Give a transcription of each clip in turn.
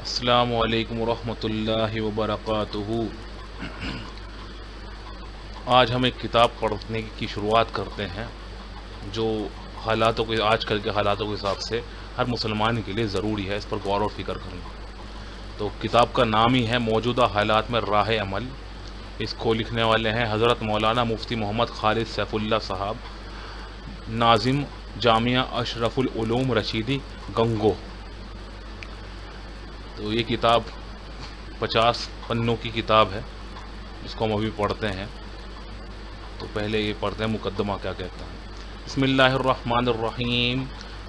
السلام علیکم ورحمۃ اللہ وبرکاتہ۔ آج ہم ایک کتاب پڑھنے کی شروعات کرتے ہیں جو آج کل کے حالاتوں کے حساب سے ہر مسلمان کے لیے ضروری ہے، اس پر غور و فکر کرنا۔ تو کتاب کا نام ہی ہے موجودہ حالات میں راہ عمل۔ اس کو لکھنے والے ہیں حضرت مولانا مفتی محمد خالد سیف اللہ صاحب، ناظم جامعہ اشرف العلوم رشیدی گنگو۔ تو یہ کتاب 50 پنوں کی کتاب ہے جس کو ہم ابھی پڑھتے ہیں۔ تو پہلے یہ پڑھتے ہیں مقدمہ کیا کہتا ہے۔ بسم اللہ الرحمن الرحیم،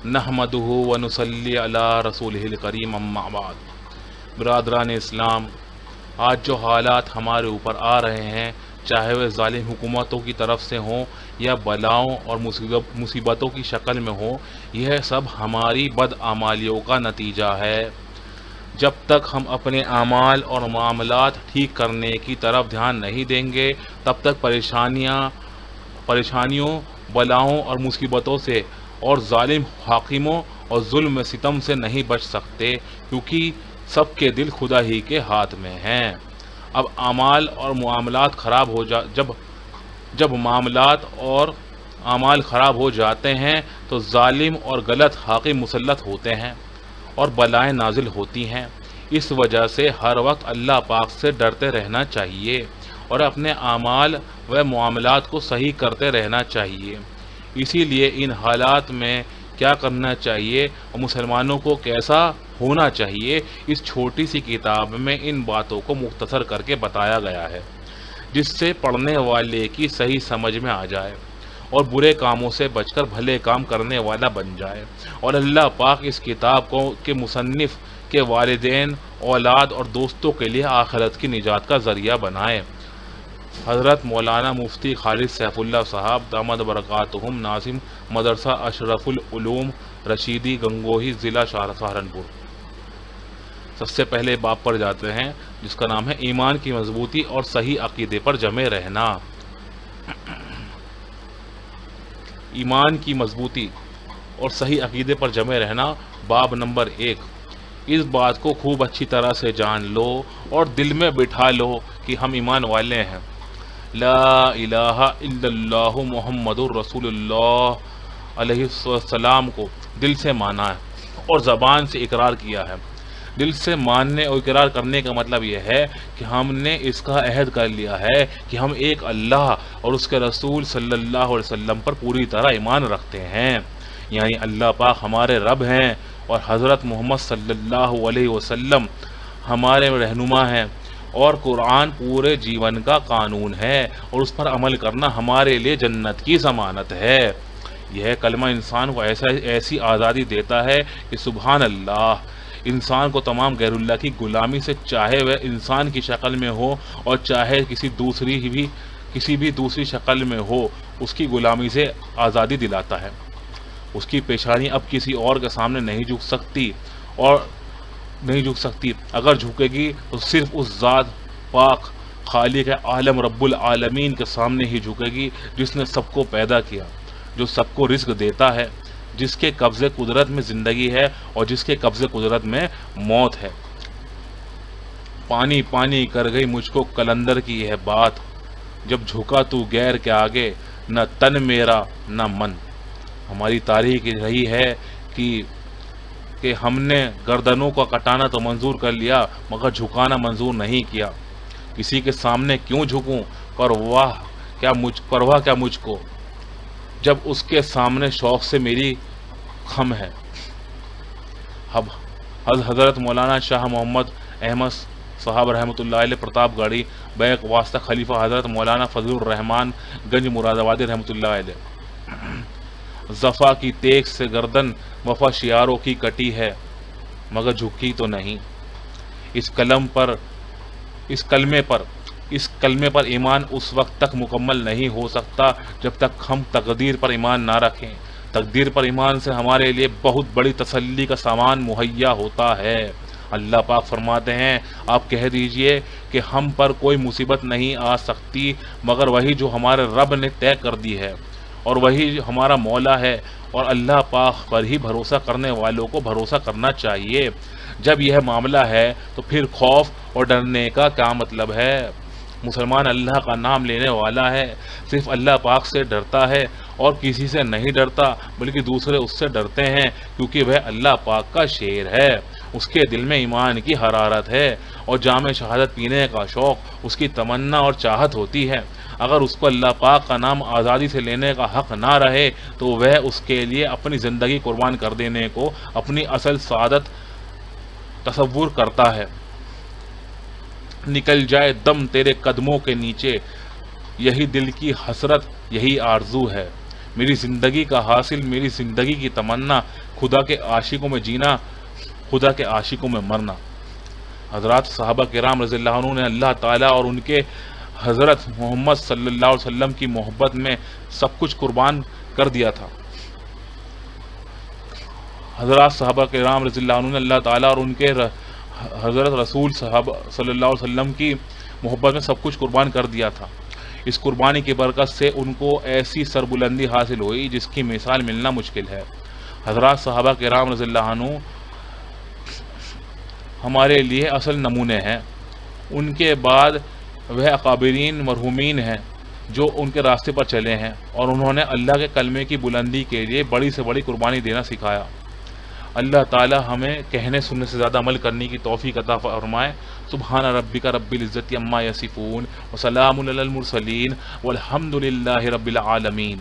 نحمدہ ونصلی علی رسولہ الکریم، اما بعد۔ برادران اسلام، آج جو حالات ہمارے اوپر آ رہے ہیں، چاہے وہ ظالم حکومتوں کی طرف سے ہوں یا بلاؤں اور مصیبتوں کی شکل میں ہوں، یہ سب ہماری بدعمالیوں کا نتیجہ ہے۔ جب تک ہم اپنے اعمال اور معاملات ٹھیک کرنے کی طرف دھیان نہیں دیں گے، تب تک پریشانیوں، بلاؤں اور مصیبتوں سے اور ظالم حاکموں اور ظلم و ستم سے نہیں بچ سکتے، کیونکہ سب کے دل خدا ہی کے ہاتھ میں ہیں۔ اب اعمال اور معاملات جب معاملات اور اعمال خراب ہو جاتے ہیں تو ظالم اور غلط حاکم مسلط ہوتے ہیں اور بلائیں نازل ہوتی ہیں۔ اس وجہ سے ہر وقت اللہ پاک سے ڈرتے رہنا چاہیے اور اپنے اعمال و معاملات کو صحیح کرتے رہنا چاہیے۔ اسی لیے ان حالات میں کیا کرنا چاہیے اور مسلمانوں کو کیسا ہونا چاہیے، اس چھوٹی سی کتاب میں ان باتوں کو مختصر کر کے بتایا گیا ہے، جس سے پڑھنے والے کی صحیح سمجھ میں آ جائے اور برے کاموں سے بچ کر بھلے کام کرنے والا بن جائے، اور اللہ پاک اس کتاب کے مصنف کے والدین، اولاد اور دوستوں کے لیے آخرت کی نجات کا ذریعہ بنائے۔ حضرت مولانا مفتی خالد سیف اللہ صاحب دامت برکاتہم، ناظم مدرسہ اشرف العلوم رشیدی گنگوہی، ضلع سہارنپور۔ سب سے پہلے باب پر جاتے ہیں جس کا نام ہے ایمان کی مضبوطی اور صحیح عقیدے پر جمے رہنا۔ ایمان کی مضبوطی اور صحیح عقیدے پر جمے رہنا، باب نمبر 1۔ اس بات کو خوب اچھی طرح سے جان لو اور دل میں بٹھا لو کہ ہم ایمان والے ہیں۔ لا الہ الا اللہ محمد الرسول اللہ علیہ السلام کو دل سے مانا ہے اور زبان سے اقرار کیا ہے۔ دل سے ماننے اور اقرار کرنے کا مطلب یہ ہے کہ ہم نے اس کا عہد کر لیا ہے کہ ہم ایک اللہ اور اس کے رسول صلی اللہ علیہ وسلم پر پوری طرح ایمان رکھتے ہیں، یعنی اللہ پاک ہمارے رب ہیں اور حضرت محمد صلی اللہ علیہ وسلم ہمارے رہنما ہیں، اور قرآن پورے جیون کا قانون ہے اور اس پر عمل کرنا ہمارے لیے جنت کی ضمانت ہے۔ یہ کلمہ انسان کو ایسی آزادی دیتا ہے کہ سبحان اللہ، انسان کو تمام غیر اللہ کی غلامی سے، چاہے وہ انسان کی شکل میں ہو اور چاہے کسی بھی دوسری شکل میں ہو، اس کی غلامی سے آزادی دلاتا ہے۔ اس کی پیشانی اب کسی اور کے سامنے نہیں جھک سکتی، اگر جھکے گی تو صرف اس ذات پاک خالق عالم رب العالمین کے سامنے ہی جھکے گی، جس نے سب کو پیدا کیا، جو سب کو رزق دیتا ہے، جس کے قبضے قدرت میں زندگی ہے اور جس کے قبضے قدرت میں موت ہے۔ پانی پانی کر گئی مجھ کو قلندر کی یہ بات، جب جھکا تو غیر کے آگے، نہ تن میرا نہ من۔ ہماری تاریخ رہی ہے کہ ہم نے گردنوں کا کٹانا تو منظور کر لیا مگر جھکانا منظور نہیں کیا۔ کسی کے سامنے کیوں جھکوں، پرواہ کیا مجھ کو، جب اس کے سامنے شوق سے میری خم ہے۔ حضرت مولانا شاہ محمد احمد صاحب رحمۃ اللہ علیہ، پرتاپ گاڑی، بیک واسطہ خلیفہ حضرت مولانا فضل الرحمان گنج مراد آبادی رحمۃ اللہ علیہ۔ زفا کی تیغ سے گردن وفا شیاروں کی کٹی ہے مگر جھکی تو نہیں۔ اس کلمے پر ایمان اس وقت تک مکمل نہیں ہو سکتا جب تک ہم تقدیر پر ایمان نہ رکھیں۔ تقدیر پر ایمان سے ہمارے لیے بہت بڑی تسلی کا سامان مہیا ہوتا ہے۔ اللہ پاک فرماتے ہیں، آپ کہہ دیجئے کہ ہم پر کوئی مصیبت نہیں آ سکتی مگر وہی جو ہمارے رب نے طے کر دی ہے، اور وہی ہمارا مولا ہے، اور اللہ پاک پر ہی بھروسہ کرنے والوں کو بھروسہ کرنا چاہیے۔ جب یہ معاملہ ہے تو پھر خوف اور ڈرنے کا کیا مطلب ہے؟ مسلمان اللہ کا نام لینے والا ہے، صرف اللہ پاک سے ڈرتا ہے اور کسی سے نہیں ڈرتا، بلکہ دوسرے اس سے ڈرتے ہیں کیونکہ وہ اللہ پاک کا شیر ہے، اس کے دل میں ایمان کی حرارت ہے اور جام شہادت پینے کا شوق اس کی تمنا اور چاہت ہوتی ہے۔ اگر اس کو اللہ پاک کا نام آزادی سے لینے کا حق نہ رہے تو وہ اس کے لیے اپنی زندگی قربان کر دینے کو اپنی اصل سعادت تصور کرتا ہے۔ نکل جائے دم تیرے قدموں کے نیچے، یہی دل کی حسرت، یہی آرزو ہے، میری زندگی کا حاصل، میری زندگی کی تمنا، خدا کے عاشقوں میں جینا، خدا کے عاشقوں میں مرنا۔ حضرات صحابہ کرام رضی اللہ عنہ نے اللہ تعالیٰ اور ان کے حضرت محمد صلی اللہ علیہ وسلم کی محبت میں سب کچھ قربان کر دیا تھا۔ حضرات صحابہ کرام رضی اللہ عنہ نے اللہ تعالیٰ اور ان کے حضرت رسول صحابہ صلی اللہ علیہ وسلم کی محبت میں سب کچھ قربان کر دیا تھا۔ اس قربانی کی برکت سے ان کو ایسی سربلندی حاصل ہوئی جس کی مثال ملنا مشکل ہے۔ حضرات صحابہ کرام رضی اللہ عنہ ہمارے لیے اصل نمونے ہیں، ان کے بعد وہ اکابرین مرحومین ہیں جو ان کے راستے پر چلے ہیں اور انہوں نے اللہ کے کلمے کی بلندی کے لیے بڑی سے بڑی قربانی دینا سکھایا۔ اللہ تعالی ہمیں کہنے سننے سے زیادہ عمل کرنے کی توفیق عطا فرمائے۔ سبحان ربک رب العزت عما یصفون وسلام علی المرسلین والحمد للہ رب العالمین۔